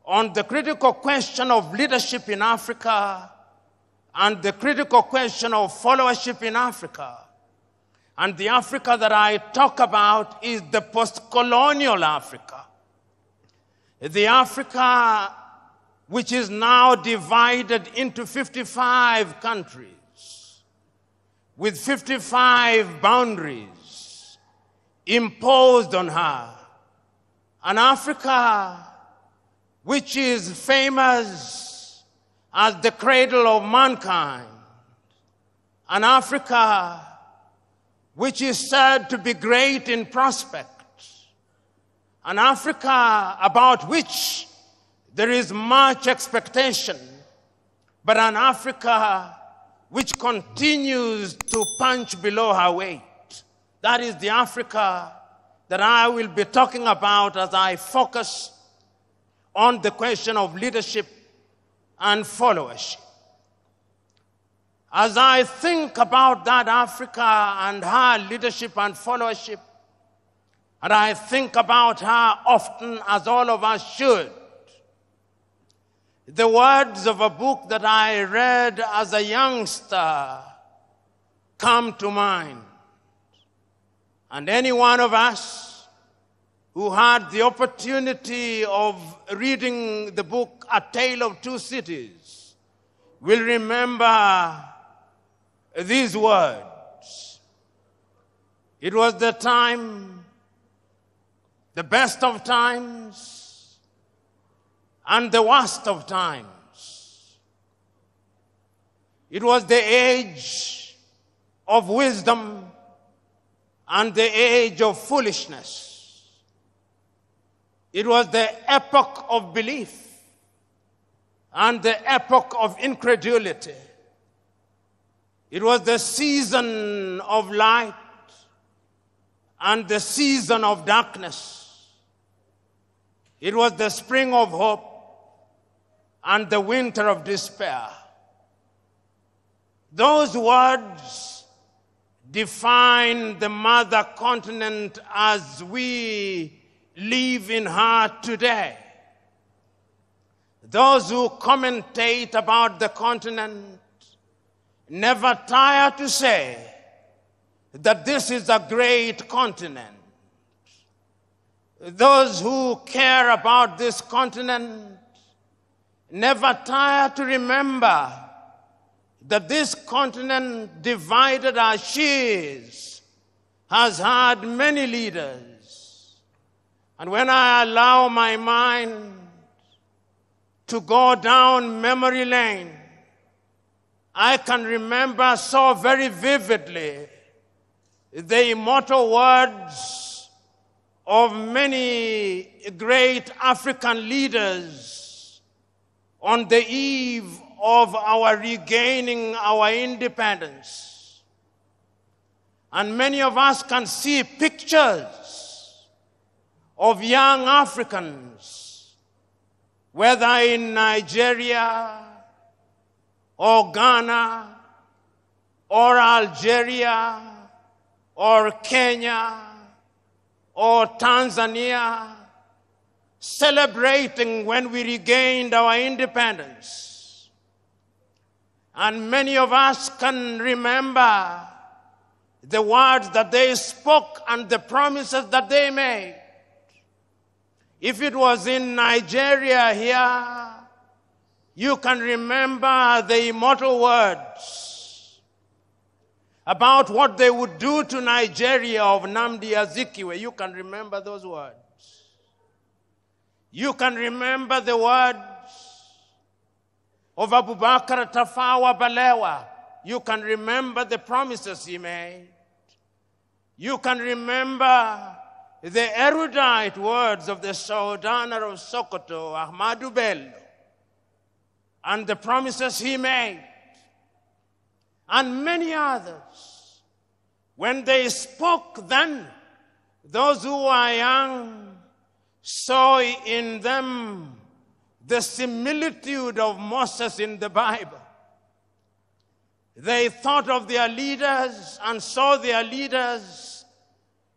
on the critical question of leadership in Africa and the critical question of followership in Africa. And the Africa that I talk about is the post-colonial Africa. The Africa which is now divided into 55 countries with 55 boundaries imposed on her. An Africa which is famous as the cradle of mankind. An Africa which is said to be great in prospect. An Africa about which there is much expectation, but an Africa which continues to punch below her weight. That is the Africa that I will be talking about as I focus on the question of leadership and followership. As I think about that Africa and her leadership and followership, and I think about her often, as all of us should, the words of a book that I read as a youngster come to mind. And any one of us who had the opportunity of reading the book A Tale of Two Cities will remember these words. It was the time, the best of times, and the worst of times. It was the age of wisdom and the age of foolishness. It was the epoch of belief and the epoch of incredulity. It was the season of light and the season of darkness. It was the spring of hope and the winter of despair. Those words define the mother continent as we live in her today. Those who commentate about the continent never tire to say that this is a great continent. Those who care about this continent never tire to remember that this continent, divided as she is, has had many leaders. And when I allow my mind to go down memory lane, I can remember so very vividly the immortal words of many great African leaders on the eve of our regaining our independence. And many of us can see pictures of young Africans, whether in Nigeria or Ghana or Algeria or Kenya or Tanzania, celebrating when we regained our independence. And many of us can remember the words that they spoke and the promises that they made. If it was in Nigeria here, you can remember the immortal words about what they would do to Nigeria of Nnamdi Azikiwe. You can remember those words. You can remember the words of Abubakar Tafawa Balewa. You can remember the promises he made. You can remember the erudite words of the Sultan of Sokoto, Ahmadu Bello, and the promises he made, and many others. When they spoke then, those who were young saw in them the similitude of Moses in the Bible. They thought of their leaders and saw their leaders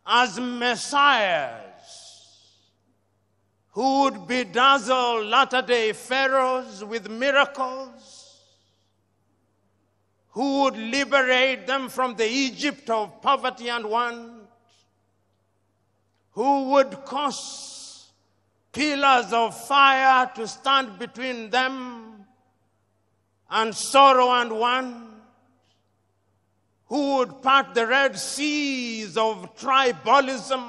as messiahs who would bedazzle latter-day pharaohs with miracles, who would liberate them from the Egypt of poverty and want, who would cause pillars of fire to stand between them and sorrow and want, who would part the Red Seas of tribalism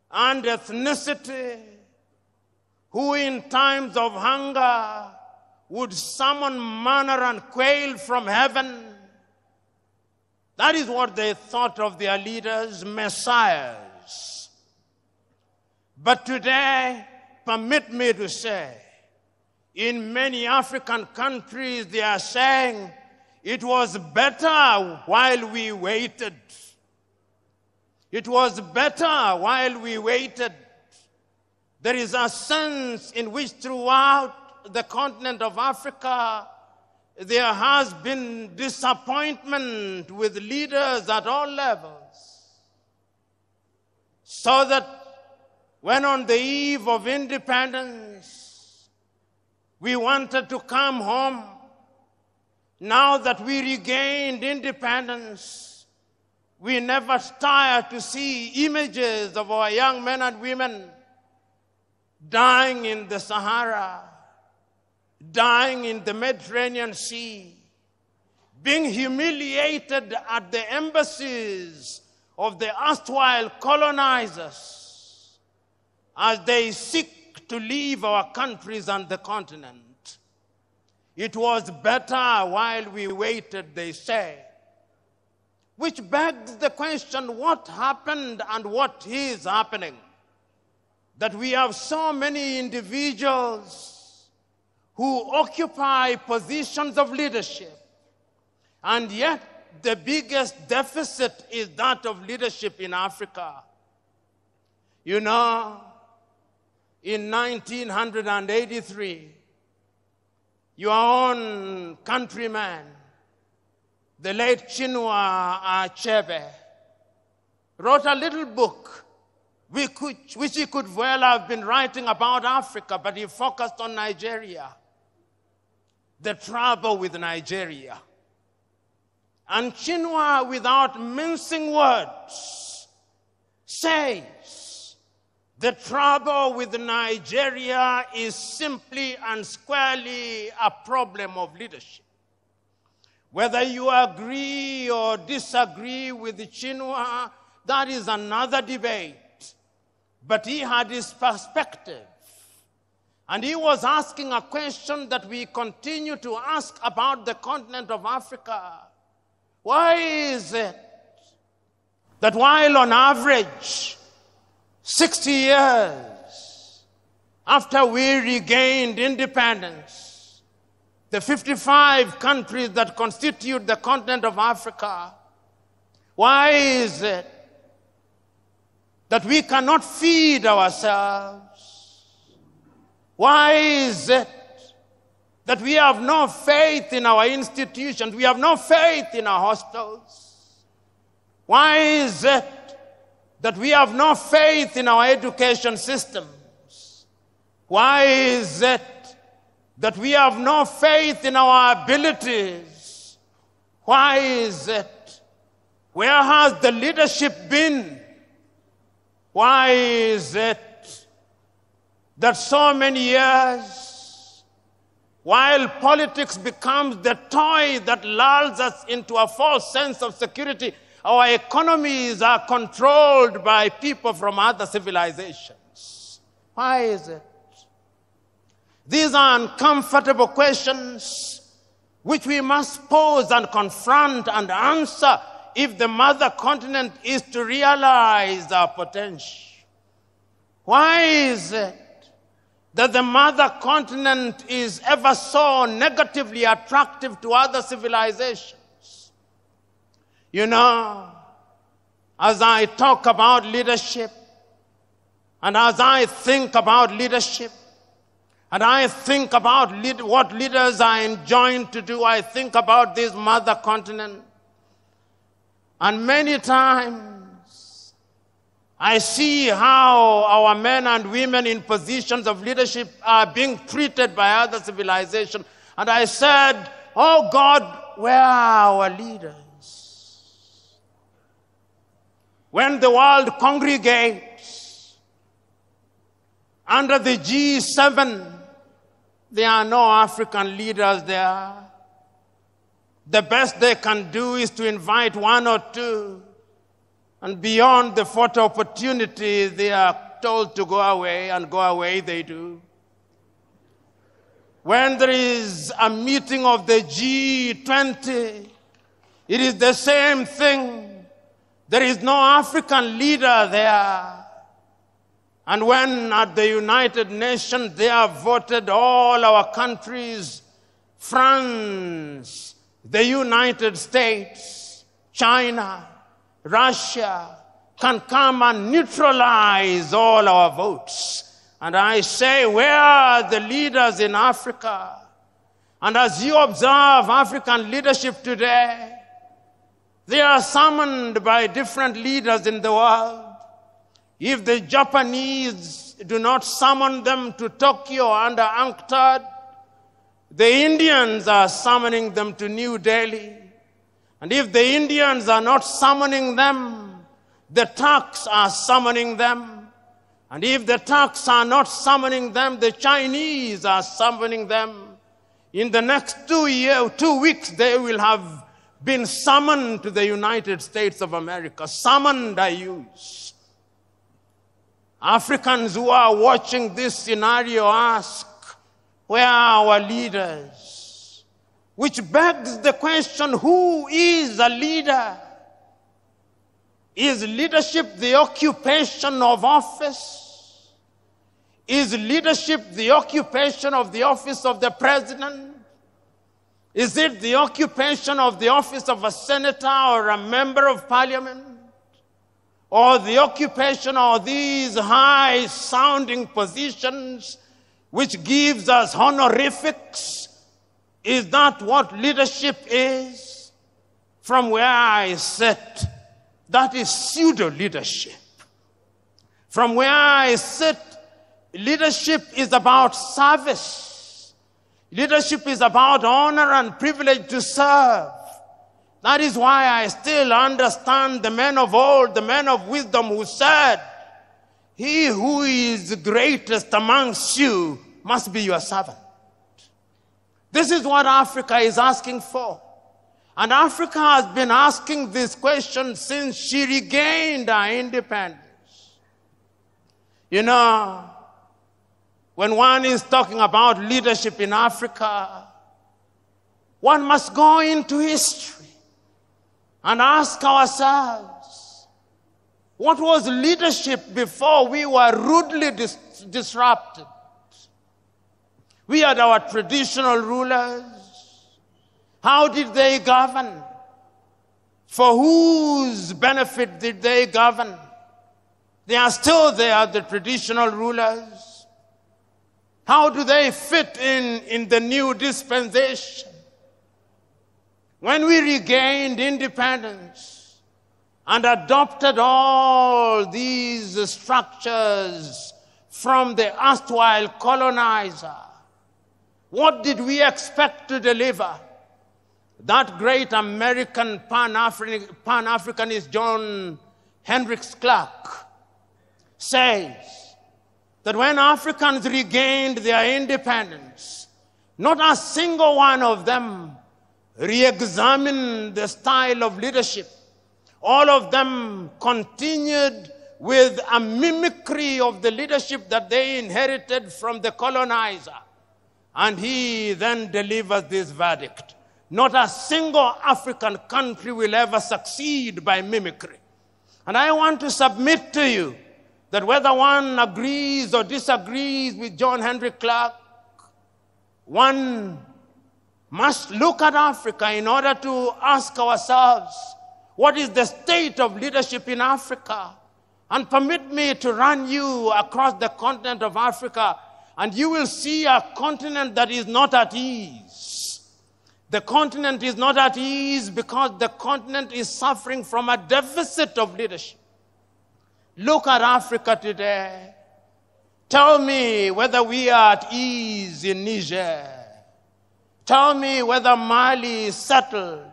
and ethnicity, who in times of hunger would summon manna and quail from heaven. That is what they thought of their leaders, messiahs. But today, permit me to say, in many African countries, they are saying, it was better while we waited. It was better while we waited. There is a sense in which throughout the continent of Africa, there has been disappointment with leaders at all levels. So that when on the eve of independence, we wanted to come home, now that we regained independence, we never tire to see images of our young men and women dying in the Sahara, dying in the Mediterranean Sea, being humiliated at the embassies of the erstwhile colonizers as they seek to leave our countries and the continent. It was better while we waited, they say. Which begs the question, what happened and what is happening? That we have so many individuals who occupy positions of leadership, and yet the biggest deficit is that of leadership in Africa. You know, in 1983, your own countryman, the late Chinua Achebe, wrote a little book which he could well have been writing about Africa, but he focused on Nigeria, the trouble with Nigeria. And Chinua, without mincing words, says the trouble with Nigeria is simply and squarely a problem of leadership. Whether you agree or disagree with Chinua, that is another debate. But he had his perspective. And he was asking a question that we continue to ask about the continent of Africa. Why is it that while on average 60 years after we regained independence, the 55 countries that constitute the continent of Africa, why is it that we cannot feed ourselves? Why is it that we have no faith in our institutions? We have no faith in our hospitals. Why is it that we have no faith in our education systems? Why is it that we have no faith in our abilities? Why is it? Where has the leadership been? Why is it that so many years, while politics becomes the toy that lulls us into a false sense of security, our economies are controlled by people from other civilizations? Why is it? These are uncomfortable questions which we must pose and confront and answer if the mother continent is to realize our potential. Why is it that the mother continent is ever so negatively attractive to other civilizations? You know, as I talk about leadership, and as I think about leadership, and I think about what leaders are enjoined to do, I think about this mother continent. And many times, I see how our men and women in positions of leadership are being treated by other civilizations. And I said, oh God, where are our leaders? When the world congregates under the G7, there are no African leaders there. The best they can do is to invite one or two. And beyond the photo opportunity, they are told to go away, and go away they do. When there is a meeting of the G20, it is the same thing. There is no African leader there. And when at the United Nations they have voted all our countries, France, the United States, China, Russia, can come and neutralize all our votes. And I say, where are the leaders in Africa? And as you observe African leadership today, they are summoned by different leaders in the world. If the Japanese do not summon them to Tokyo under UNCTAD, the Indians are summoning them to New Delhi. And if the Indians are not summoning them, the Turks are summoning them. And if the Turks are not summoning them, the Chinese are summoning them. In the next 2 weeks, they will have been summoned to the United States of America. Summoned, I use. Africans who are watching this scenario ask, where are our leaders? Which begs the question, who is a leader? Is leadership the occupation of office? Is leadership the occupation of the office of the president? Is it the occupation of the office of a senator or a member of parliament? Or the occupation of these high-sounding positions which gives us honorifics? Is that what leadership is? From where I sit, that is pseudo-leadership. From where I sit, leadership is about service. Leadership is about honor and privilege to serve. That is why I still understand the men of old, the men of wisdom who said, he who is greatest amongst you must be your servant. This is what Africa is asking for. And Africa has been asking this question since she regained her independence. You know, when one is talking about leadership in Africa, one must go into history and ask ourselves, what was leadership before we were rudely disrupted? We had our traditional rulers. How did they govern? For whose benefit did they govern? They are still there, the traditional rulers. How do they fit in the new dispensation? When we regained independence and adopted all these structures from the erstwhile colonizer, what did we expect to deliver? That great American Pan-Africanist John Hendricks Clark says that when Africans regained their independence, not a single one of them re-examined the style of leadership. All of them continued with a mimicry of the leadership that they inherited from the colonizer. And he then delivers this verdict: not a single African country will ever succeed by mimicry. And I want to submit to you that whether one agrees or disagrees with John Hendrik Clark, one must look at Africa in order to ask ourselves, what is the state of leadership in Africa? And permit me to run you across the continent of Africa, and you will see a continent that is not at ease. The continent is not at ease because the continent is suffering from a deficit of leadership. Look at Africa today. Tell me whether we are at ease in Niger. Tell me whether Mali is settled.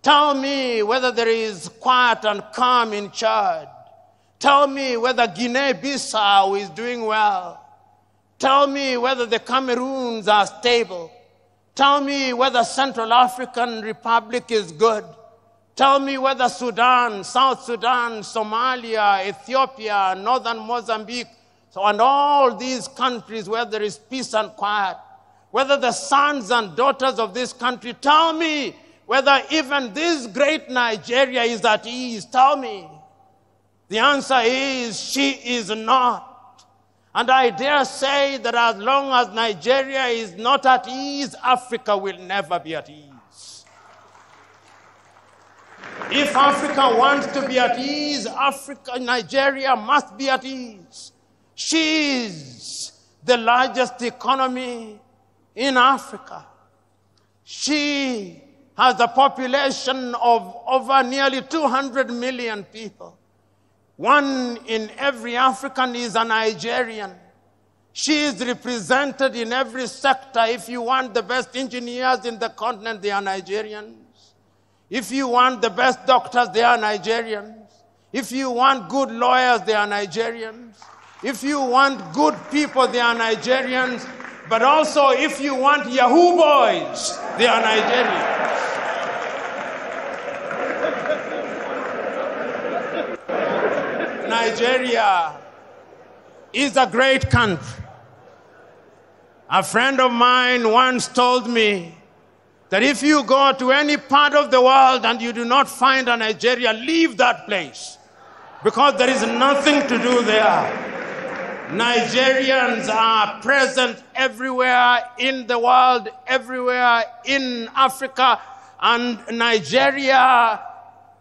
Tell me whether there is quiet and calm in Chad. Tell me whether Guinea-Bissau is doing well. Tell me whether the Cameroons are stable. Tell me whether Central African Republic is good. Tell me whether Sudan, South Sudan, Somalia, Ethiopia, Northern Mozambique, and all these countries where there is peace and quiet, whether the sons and daughters of this country, tell me whether even this great Nigeria is at ease. Tell me. The answer is she is not. And I dare say that as long as Nigeria is not at ease, Africa will never be at ease. If Africa wants to be at ease, Nigeria must be at ease. She is the largest economy in Africa. She has a population of over nearly 200 million people. 1 in every African is a Nigerian. She is represented in every sector. If you want the best engineers in the continent, they are Nigerians. If you want the best doctors, they are Nigerians. If you want good lawyers, they are Nigerians. If you want good people, they are Nigerians. But also, if you want Yahoo boys, they are Nigerians. Nigeria is a great country. A friend of mine once told me that if you go to any part of the world and you do not find a Nigeria, leave that place, because there is nothing to do there. Nigerians are present everywhere in the world, everywhere in Africa, and Nigeria,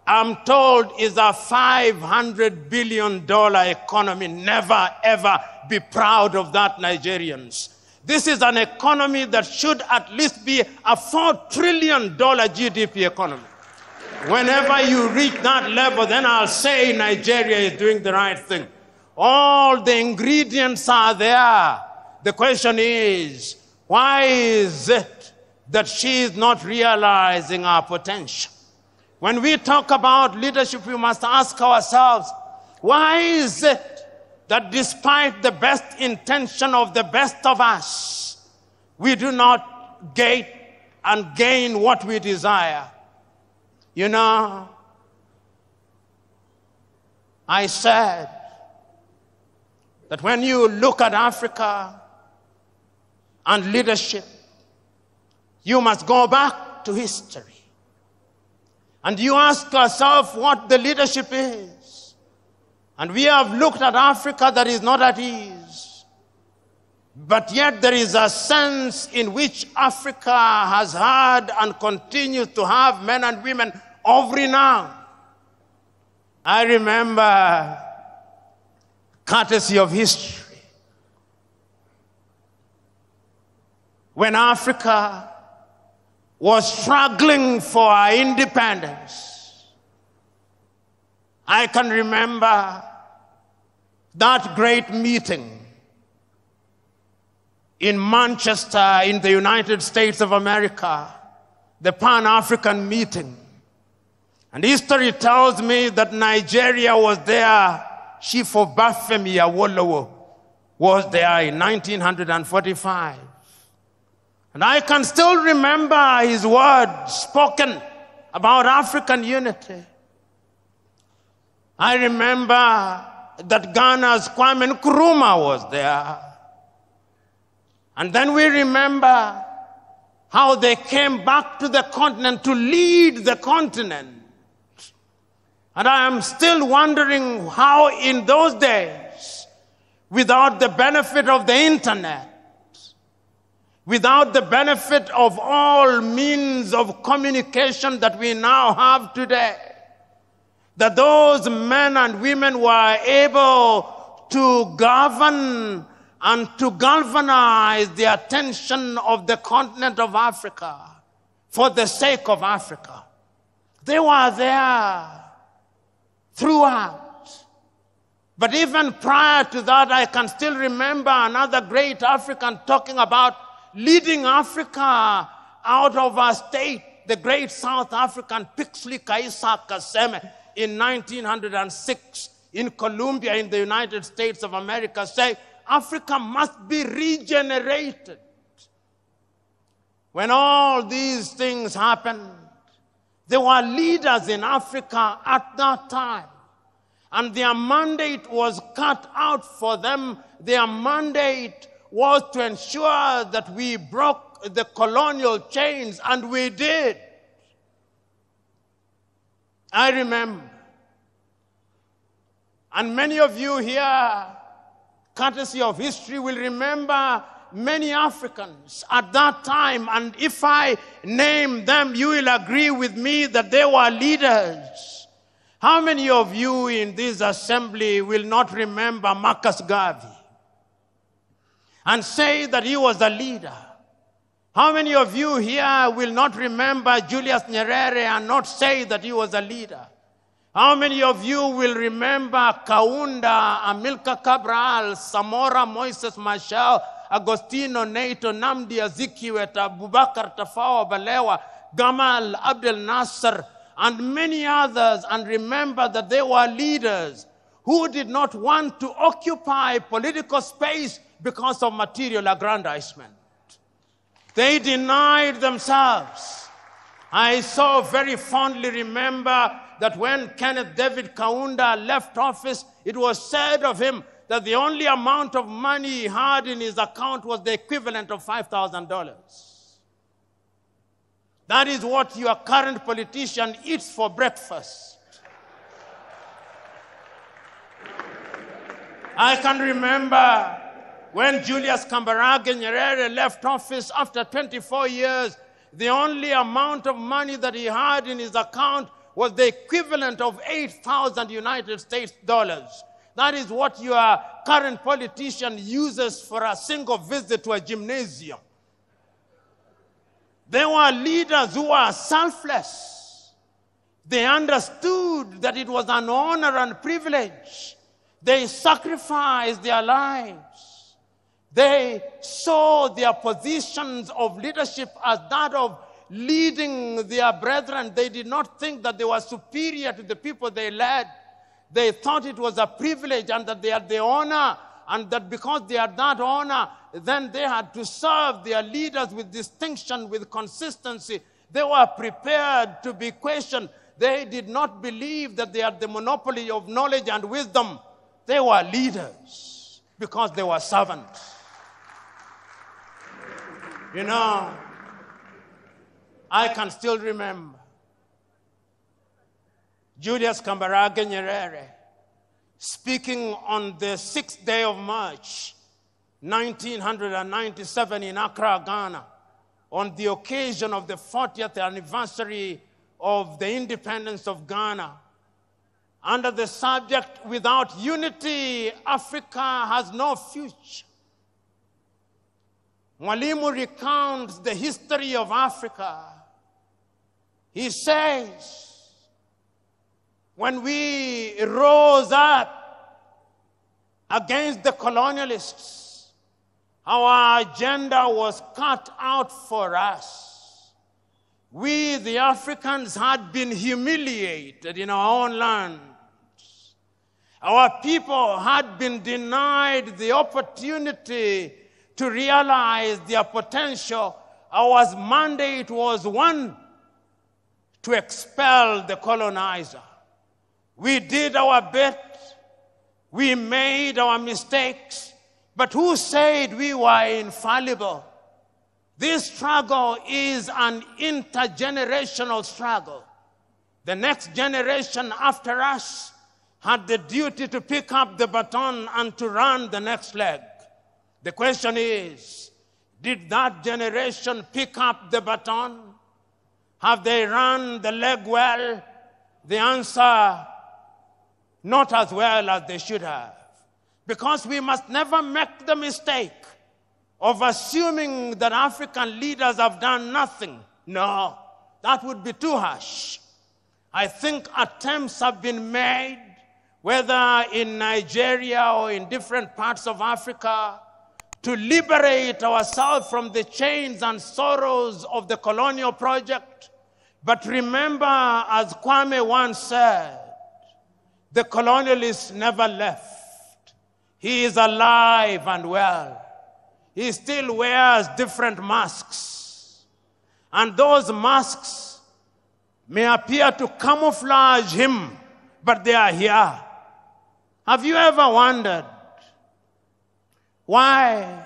I'm told, is a $500 billion economy. Never, ever be proud of that, Nigerians. This is an economy that should at least be a $4 trillion GDP economy. Whenever you reach that level, then I'll say Nigeria is doing the right thing. All the ingredients are there. The question is, why is it that she is not realizing our potential? When we talk about leadership, we must ask ourselves, why is it that despite the best intention of the best of us, we do not gain what we desire? You know, I said that when you look at Africa and leadership, you must go back to history. And you ask yourself what the leadership is. And we have looked at Africa that is not at ease. But yet there is a sense in which Africa has had and continues to have men and women of renown. I remember, courtesy of history, when Africa was struggling for our independence. I can remember that great meeting in Manchester in the United States of America, the Pan-African meeting. And history tells me that Nigeria was there. Chief Obafemi Awolowo was there in 1945. And I can still remember his words spoken about African unity. I remember that Ghana's Kwame Nkrumah was there. And then we remember how they came back to the continent to lead the continent. And I am still wondering how in those days, without the benefit of the internet, without the benefit of all means of communication that we now have today, that those men and women were able to govern and to galvanize the attention of the continent of Africa for the sake of Africa. They were there throughout. But even prior to that, I can still remember another great African talking about leading Africa out of our state, the great South African Pixley Kaisa Kaseme in 1906 in Columbia in the United States of America, say Africa must be regenerated. When all these things happened, there were leaders in Africa at that time, and their mandate was cut out for them. Their mandate was to ensure that we broke the colonial chains, and we did. I remember, and many of you here, courtesy of history, will remember many Africans at that time, and if I name them, you will agree with me that they were leaders. How many of you in this assembly will not remember Marcus Garvey and say that he was a leader? How many of you here will not remember Julius Nyerere and not say that he was a leader? How many of you will remember Kaunda, Amilcar Cabral, Samora Moises Machel, Agostino Neto, Namdi Azikiwe, Abubakar Tafawa Balewa, Gamal Abdel Nasser, and many others, and remember that they were leaders who did not want to occupy political space because of material aggrandizement. They denied themselves. I so very fondly remember that when Kenneth David Kaunda left office, it was said of him that the only amount of money he had in his account was the equivalent of $5,000. That is what your current politician eats for breakfast. I can remember when Julius Kambarage Nyerere left office after 24 years, the only amount of money that he had in his account was the equivalent of 8,000 United States dollars. That is what your current politician uses for a single visit to a gymnasium. They were leaders who were selfless. They understood that it was an honor and privilege. They sacrificed their lives. They saw their positions of leadership as that of leading their brethren. They did not think that they were superior to the people they led. They thought it was a privilege and that they had the honor, and that because they had that honor, then they had to serve their leaders with distinction, with consistency. They were prepared to be questioned. They did not believe that they had the monopoly of knowledge and wisdom. They were leaders because they were servants. You know, I can still remember Julius Kambarage Nyerere speaking on the 6th day of March, 1997 in Accra, Ghana, on the occasion of the 40th anniversary of the independence of Ghana, under the subject, "Without unity, Africa has no future." Mwalimu recounts the history of Africa. He says, when we rose up against the colonialists, our agenda was cut out for us. We, the Africans, had been humiliated in our own lands. Our people had been denied the opportunity to realize their potential. Our mandate was one, to expel the colonizer. We did our bit. We made our mistakes. But who said we were infallible? This struggle is an intergenerational struggle. The next generation after us had the duty to pick up the baton and to run the next leg. The question is, did that generation pick up the baton? Have they run the leg well? The answer, not as well as they should have. Because we must never make the mistake of assuming that African leaders have done nothing. No, that would be too harsh. I think attempts have been made whether in Nigeria or in different parts of Africa, to liberate ourselves from the chains and sorrows of the colonial project. But remember, as Kwame once said, the colonialist never left. He is alive and well. He still wears different masks. And those masks may appear to camouflage him, but they are here. Have you ever wondered why,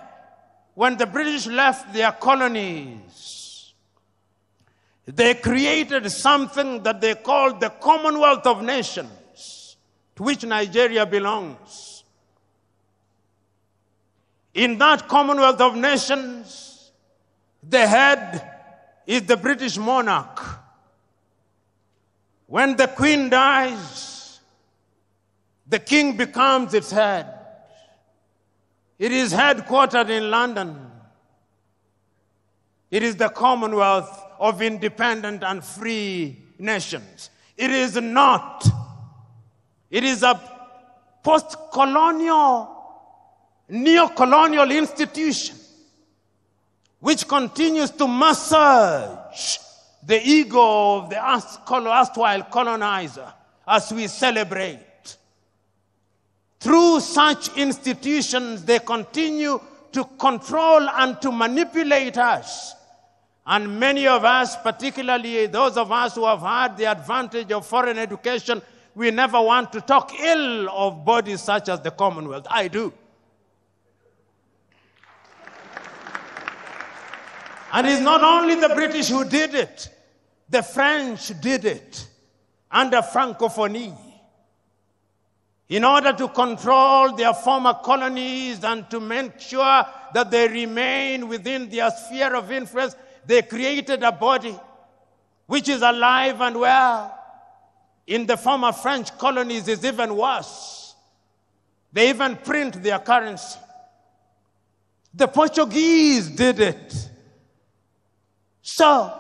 when the British left their colonies, they created something that they called the Commonwealth of Nations, to which Nigeria belongs? In that Commonwealth of Nations, the head is the British monarch. When the Queen dies, the King becomes its head. It is headquartered in London. It is the Commonwealth of Independent and Free Nations. It is not. It is a post-colonial, neo-colonial institution which continues to massage the ego of the erstwhile colonizer as we celebrate. Through such institutions, they continue to control and to manipulate us. And many of us, particularly those of us who have had the advantage of foreign education, we never want to talk ill of bodies such as the Commonwealth. I do. And it's not only the British who did it. The French did it under Francophonie. In order to control their former colonies and to make sure that they remain within their sphere of influence, they created a body which is alive and well. In the former French colonies, it's even worse. They even print their currency. The Portuguese did it. So,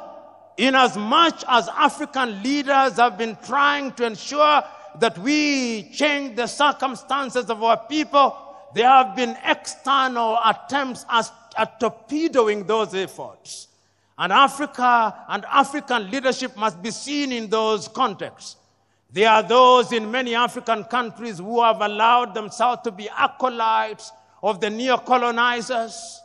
inasmuch as African leaders have been trying to ensure that we change the circumstances of our people, there have been external attempts at torpedoing those efforts. And Africa and African leadership must be seen in those contexts. There are those in many African countries who have allowed themselves to be acolytes of the neo-colonizers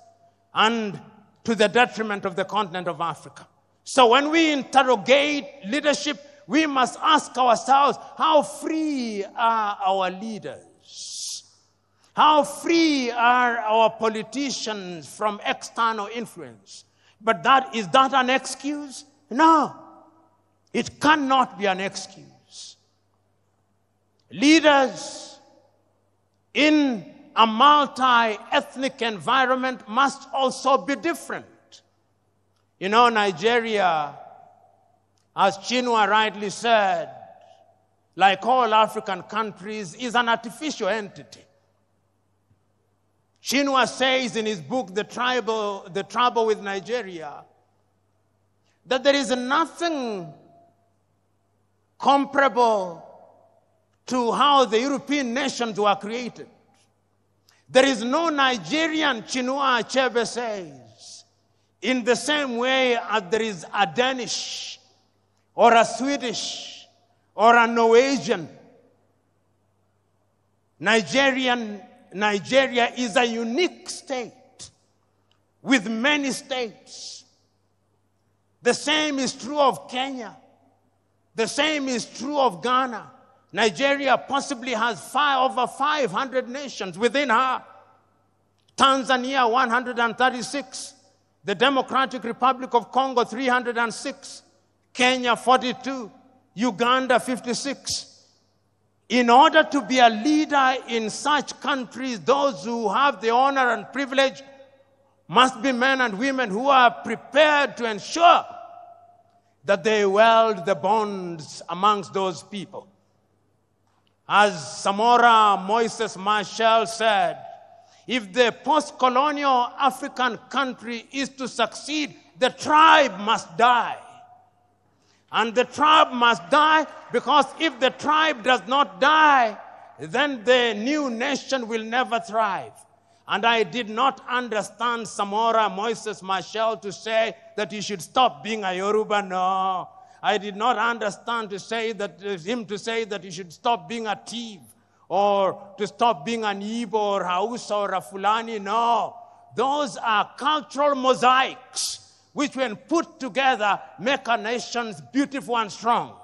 and to the detriment of the continent of Africa. So when we interrogate leadership, we must ask ourselves, how free are our leaders? How free are our politicians from external influence? But is that an excuse? No, it cannot be an excuse. Leaders in a multi-ethnic environment must also be different. You know, Nigeria, as Chinua rightly said, like all African countries, is an artificial entity. Chinua says in his book, The Trouble with Nigeria, that there is nothing comparable to how the European nations were created. There is no Nigerian, Chinua Achebe says, in the same way as there is a Danish or a Swedish or a Norwegian. Nigeria is a unique state with many states. The same is true of Kenya. The same is true of Ghana. Nigeria possibly has over 500 nations within her. Tanzania, 136. The Democratic Republic of Congo, 306. Kenya, 42. Uganda, 56. In order to be a leader in such countries, those who have the honor and privilege must be men and women who are prepared to ensure that they weld the bonds amongst those people. As Samora Moises Machel said, if the post-colonial African country is to succeed, the tribe must die. And the tribe must die because if the tribe does not die, then the new nation will never thrive. And I did not understand Samora Moises Machel to say that he should stop being a Yoruba. No. I did not understand him to say that he should stop being a thief or to stop being an Igbo or Hausa or a Fulani. No. Those are cultural mosaics which, when put together, make our nations beautiful and strong.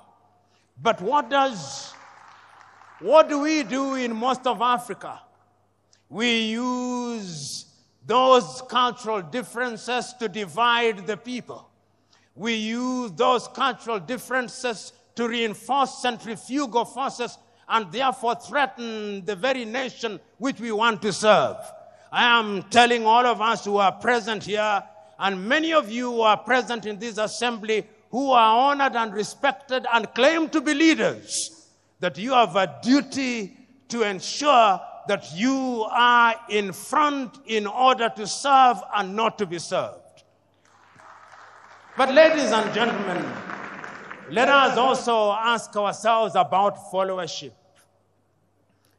But what do we do in most of Africa? We use those cultural differences to divide the people. We use those cultural differences to reinforce centrifugal forces and therefore threaten the very nation which we want to serve. I am telling all of us who are present here, and many of you who are present in this assembly, who are honored and respected and claim to be leaders, that you have a duty to ensure that you are in front in order to serve and not to be served. But ladies and gentlemen, let us also ask ourselves about followership.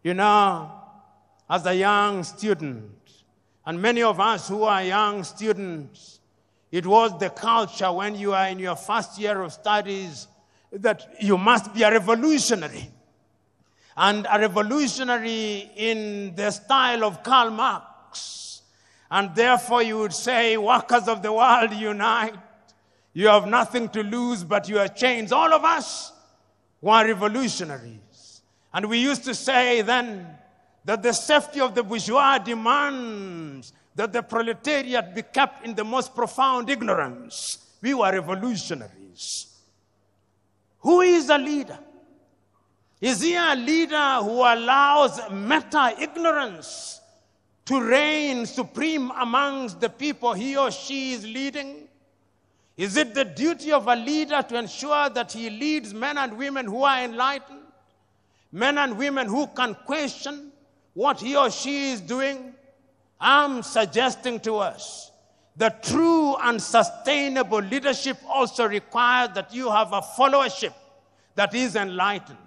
You know, as a young student, and many of us who are young students, it was the culture when you are in your first year of studies that you must be a revolutionary. And a revolutionary in the style of Karl Marx. And therefore you would say, workers of the world, unite. You have nothing to lose but your chains. All of us were revolutionaries. And we used to say then that the safety of the bourgeois demands that the proletariat be kept in the most profound ignorance. We were revolutionaries. Who is a leader? Is he a leader who allows meta-ignorance to reign supreme amongst the people he or she is leading? Is it the duty of a leader to ensure that he leads men and women who are enlightened? Men and women who can question what he or she is doing? I'm suggesting to us that true and sustainable leadership also requires that you have a followership that is enlightened.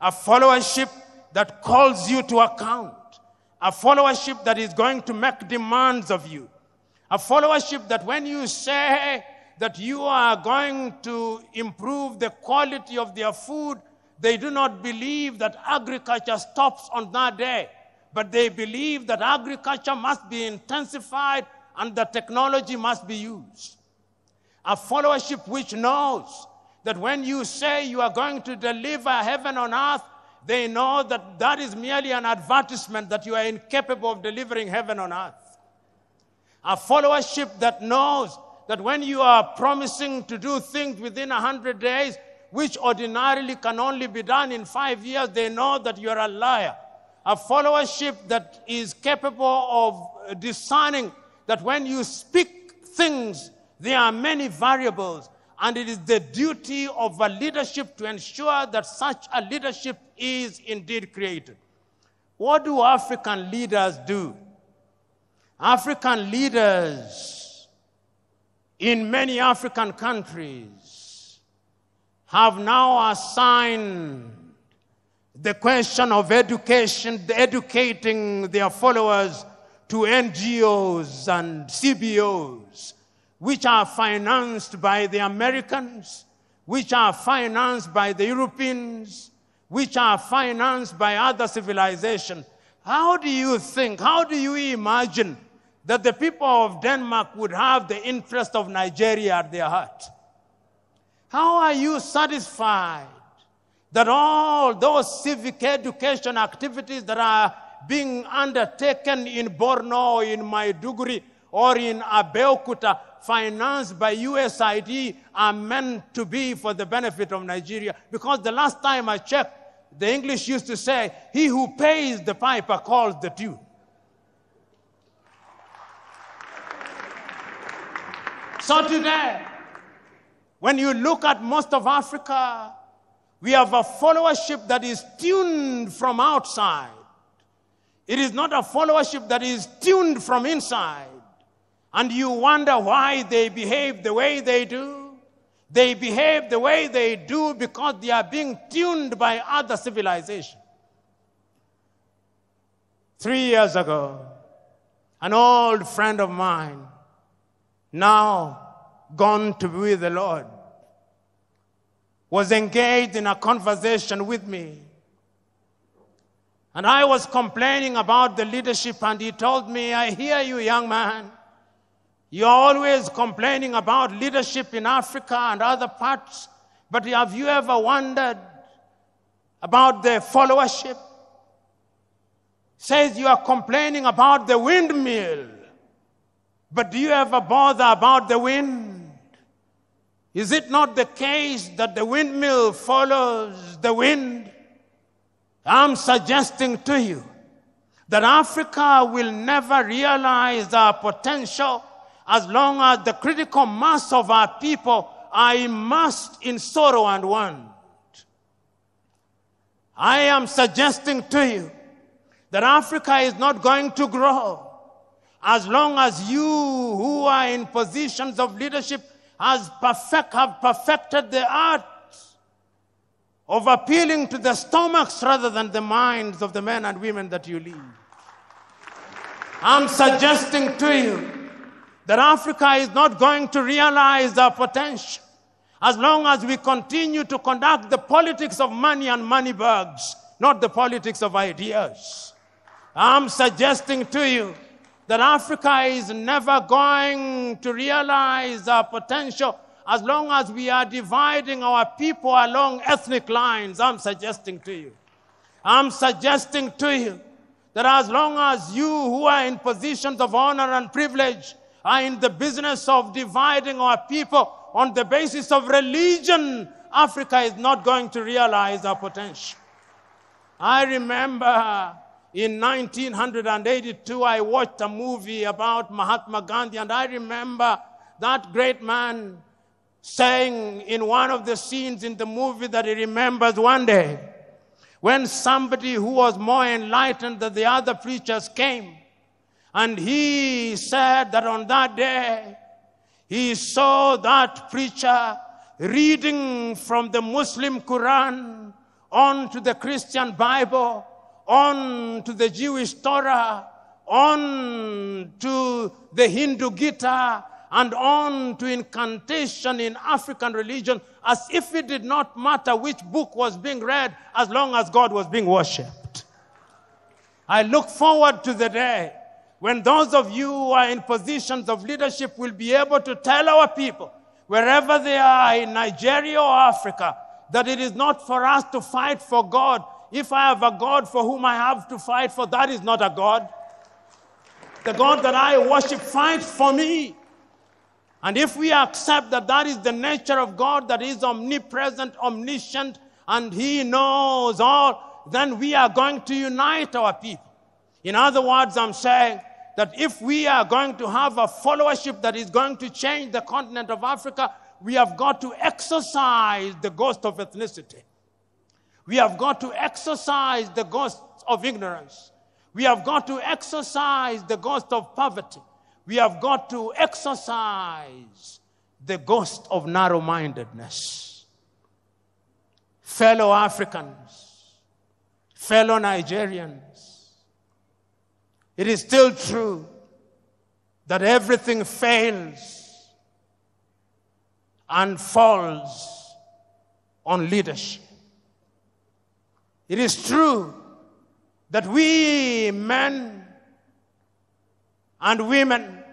A followership that calls you to account. A followership that is going to make demands of you. A followership that when you say that you are going to improve the quality of their food, they do not believe that agriculture stops on that day, but they believe that agriculture must be intensified and the technology must be used. A followership which knows that when you say you are going to deliver heaven on earth, they know that that is merely an advertisement that you are incapable of delivering heaven on earth. A followership that knows that when you are promising to do things within 100 days, which ordinarily can only be done in 5 years, they know that you are a liar. A followership that is capable of discerning that when you speak things, there are many variables, and it is the duty of a leadership to ensure that such a leadership is indeed created. What do African leaders do? African leaders in many African countries have now assigned the question of education, educating their followers to NGOs and CBOs, which are financed by the Americans, which are financed by the Europeans, which are financed by other civilizations. How do you think, how do you imagine that the people of Denmark would have the interest of Nigeria at their heart? How are you satisfied that all those civic education activities that are being undertaken in Borno, in Maiduguri, or in Abeokuta, financed by USAID, are meant to be for the benefit of Nigeria? Because the last time I checked, the English used to say, he who pays the piper calls the tune. So today, when you look at most of Africa, we have a followership that is tuned from outside. It is not a followership that is tuned from inside. And you wonder why they behave the way they do. They behave the way they do because they are being tuned by other civilizations. 3 years ago, an old friend of mine, now gone to be with the Lord, was engaged in a conversation with me. And I was complaining about the leadership, and he told me, I hear you, young man. You're always complaining about leadership in Africa and other parts, but have you ever wondered about the followership? Says you are complaining about the windmill, but do you ever bother about the wind? Is it not the case that the windmill follows the wind? I'm suggesting to you that Africa will never realize our potential as long as the critical mass of our people are immersed in sorrow and want. I am suggesting to you that Africa is not going to grow as long as you who are in positions of leadership have perfected the art of appealing to the stomachs rather than the minds of the men and women that you lead. I'm suggesting to you that Africa is not going to realize our potential as long as we continue to conduct the politics of money and money bags, not the politics of ideas. I'm suggesting to you that Africa is never going to realize our potential as long as we are dividing our people along ethnic lines. I'm suggesting to you that as long as you who are in positions of honor and privilege are in the business of dividing our people on the basis of religion, Africa is not going to realize our potential. I remember in 1982, I watched a movie about Mahatma Gandhi, and I remember that great man saying in one of the scenes in the movie that he remembers one day when somebody who was more enlightened than the other preachers came, and he said that on that day he saw that preacher reading from the Muslim Quran on to the Christian Bible, on to the Jewish Torah, on to the Hindu Gita, and on to incantation in African religion, as if it did not matter which book was being read as long as God was being worshipped. I look forward to the day when those of you who are in positions of leadership will be able to tell our people, wherever they are in Nigeria or Africa, that it is not for us to fight for God. If I have a God for whom I have to fight for, that is not a God. The God that I worship fights for me. And if we accept that that is the nature of God, that is omnipresent, omniscient, and He knows all, then we are going to unite our people. In other words, I'm saying that if we are going to have a followership that is going to change the continent of Africa, we have got to exorcise the ghost of ethnicity. We have got to exorcise the ghost of ignorance. We have got to exorcise the ghost of poverty. We have got to exorcise the ghost of narrow-mindedness. Fellow Africans, fellow Nigerians, it is still true that everything fails and falls on leadership. It is true that we men and women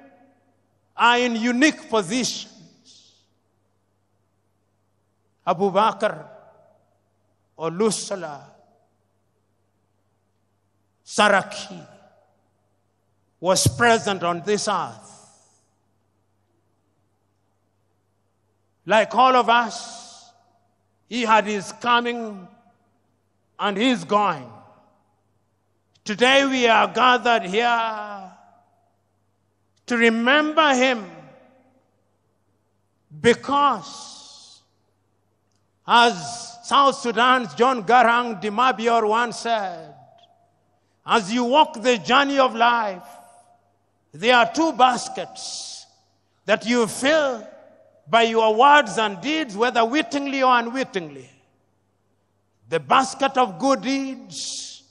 are in unique positions. Abu Bakr, Olusala, Saraki was present on this earth. Like all of us, he had his coming and his going. Today we are gathered here to remember him because, as South Sudan's John Garang Dimabior once said, as you walk the journey of life, there are two baskets that you fill by your words and deeds, whether wittingly or unwittingly. The basket of good deeds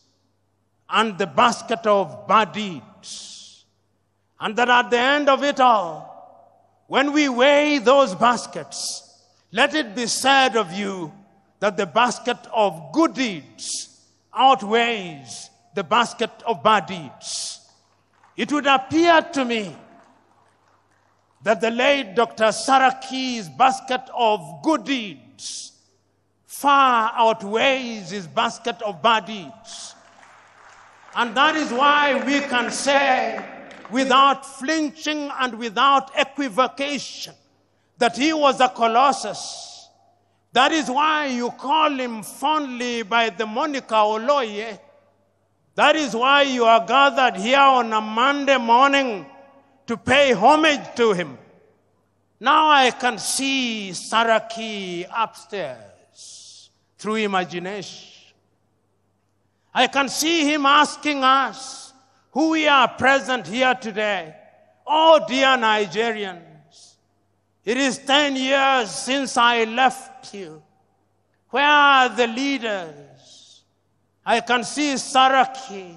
and the basket of bad deeds. And that at the end of it all, when we weigh those baskets, let it be said of you that the basket of good deeds outweighs the basket of bad deeds. It would appear to me that the late Dr. Saraki's basket of good deeds far outweighs his basket of bad deeds. And that is why we can say, without flinching and without equivocation, that he was a colossus. That is why you call him fondly by the moniker Oloye. That is why you are gathered here on a Monday morning to pay homage to him. Now I can see Saraki upstairs through imagination. I can see him asking us, who we are present here today, oh dear Nigerians, it is 10 years since I left you. Where are the leaders? I can see Saraki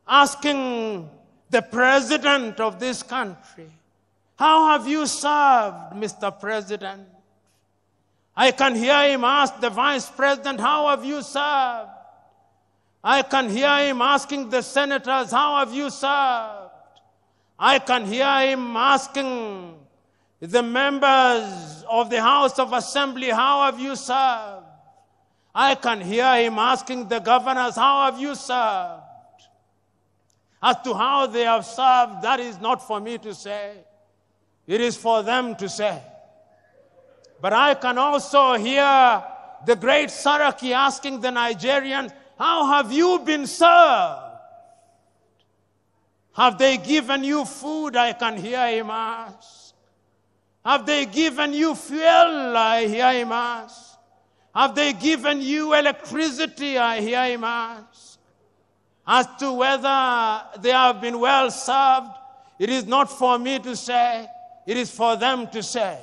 asking the president of this country, how have you served, Mr. President? I can hear him ask the vice president, how have you served? I can hear him asking the senators, how have you served? I can hear him asking the members of the House of Assembly, how have you served? I can hear him asking the governors, how have you served? As to how they have served, that is not for me to say. It is for them to say. But I can also hear the great Saraki asking the Nigerians, how have you been served? Have they given you food? I can hear him ask. Have they given you fuel? I hear him ask. Have they given you electricity? I hear him ask. As to whether they have been well served, it is not for me to say, it is for them to say.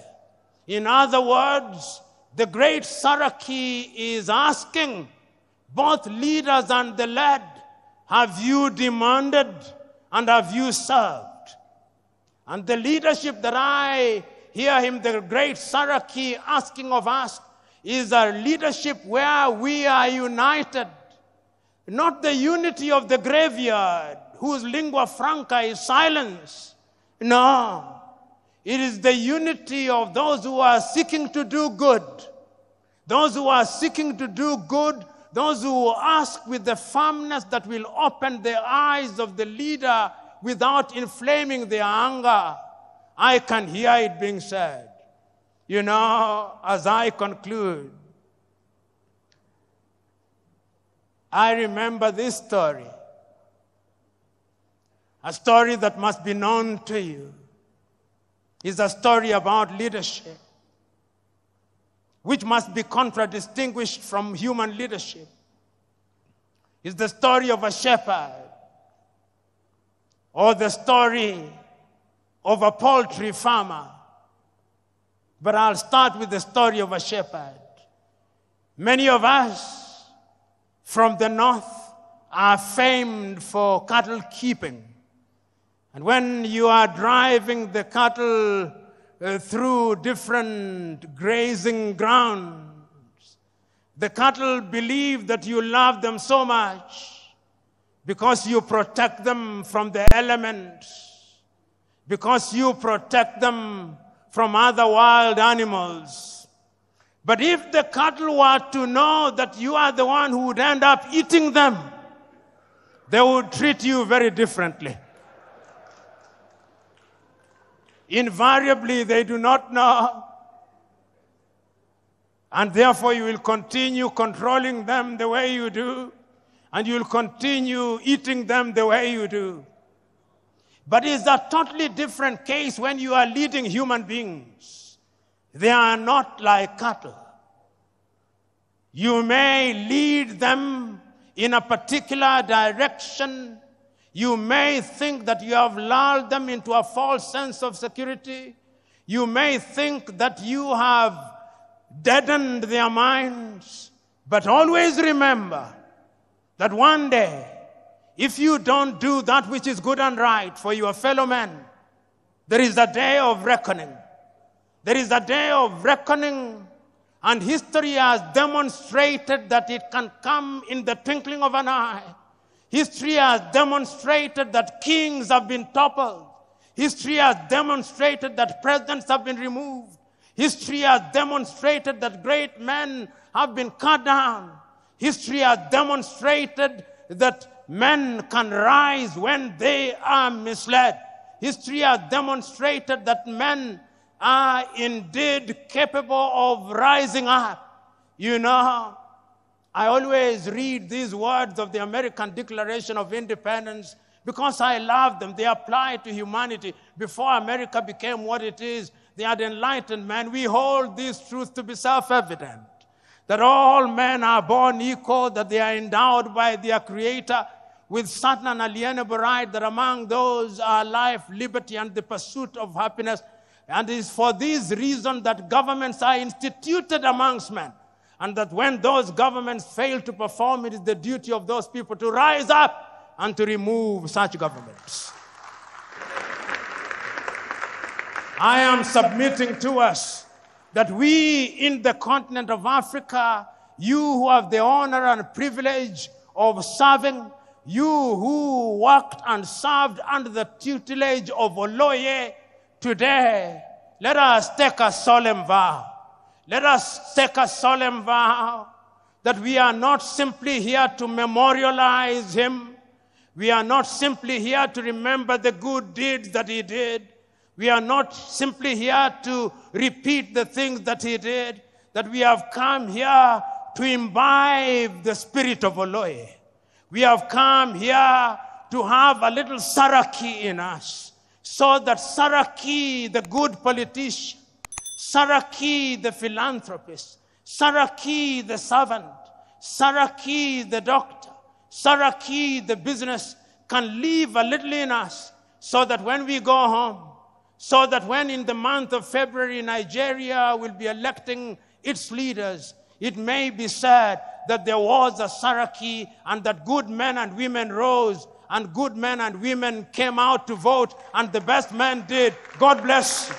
In other words, the great Saraki is asking both leaders and the led, have you demanded and have you served? And the leadership that I hear him, the great Saraki, asking of us is a leadership where we are united. Not the unity of the graveyard, whose lingua franca is silence. No. It is the unity of those who are seeking to do good. Those who are seeking to do good, those who ask with the firmness that will open the eyes of the leader without inflaming their anger. I can hear it being said. You know, as I conclude, I remember this story, a story that must be known to you. It's a story about leadership, which must be contradistinguished from human leadership. It's the story of a shepherd, or the story of a poultry farmer. But I'll start with the story of a shepherd. Many of us from the north are famed for cattle keeping. And when you are driving the cattle through different grazing grounds, the cattle believe that you love them so much because you protect them from the elements, because you protect them from other wild animals. But if the cattle were to know that you are the one who would end up eating them, they would treat you very differently. Invariably, they do not know. And therefore, you will continue controlling them the way you do, and you will continue eating them the way you do. But it's a totally different case when you are leading human beings. They are not like cattle. You may lead them in a particular direction. You may think that you have lulled them into a false sense of security. You may think that you have deadened their minds. But always remember that one day if you don't do that which is good and right for your fellow men, there is a day of reckoning. There is a day of reckoning, and history has demonstrated that it can come in the twinkling of an eye. History has demonstrated that kings have been toppled. History has demonstrated that presidents have been removed. History has demonstrated that great men have been cut down. History has demonstrated that men can rise when they are misled. History has demonstrated that men are indeed capable of rising up. You know, I always read these words of the American Declaration of Independence because I love them. They apply to humanity. Before America became what it is, they had enlightened men. We hold these truths to be self-evident, that all men are born equal, that they are endowed by their Creator with certain unalienable right, that among those are life, liberty, and the pursuit of happiness. And it is for this reason that governments are instituted amongst men, and that when those governments fail to perform, it is the duty of those people to rise up and to remove such governments. I am submitting to us that we in the continent of Africa, you who have the honor and privilege of serving, you who worked and served under the tutelage of Oloye, today, let us take a solemn vow. Let us take a solemn vow that we are not simply here to memorialize him. We are not simply here to remember the good deeds that he did. We are not simply here to repeat the things that he did. That we have come here to imbibe the spirit of Oloye. We have come here to have a little Saraki in us, so that Saraki, the good politician, Saraki, the philanthropist, Saraki, the servant, Saraki, the doctor, Saraki, the business, can live a little in us, so that when we go home, so that when in the month of February Nigeria will be electing its leaders, it may be said that there was a Saraki and that good men and women rose and good men and women came out to vote and the best men did. God bless you.